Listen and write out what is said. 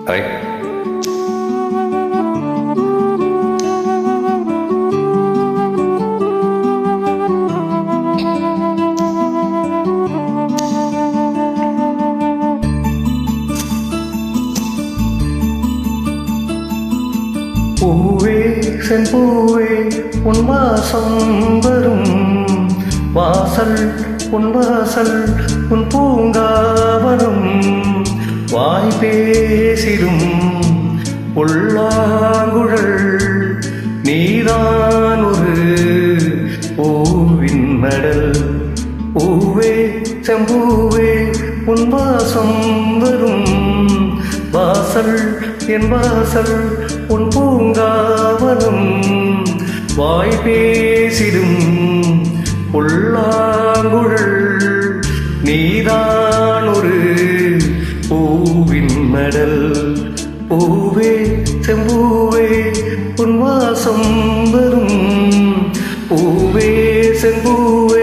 Hi. பூவே செம்பூவே உன் வாசம் வரும் வாசல் உன் வாசல் உன் பூங்காவனம் வாய் பேசிடும் புல்லாங்குழல் நீதான் ஒரு பூவின் மடல். பூவே செம்பூவே உன் வாசம் வரும் வாசல் என் வாசல் உன் பூங்காவனம் வாய் பேசிடும் புல்லாங்குழல் நீதான் ஒரு பூவின் மடல். பூவே செம்பூவே உன் வாசம் வரும் பூவே செம்பூவே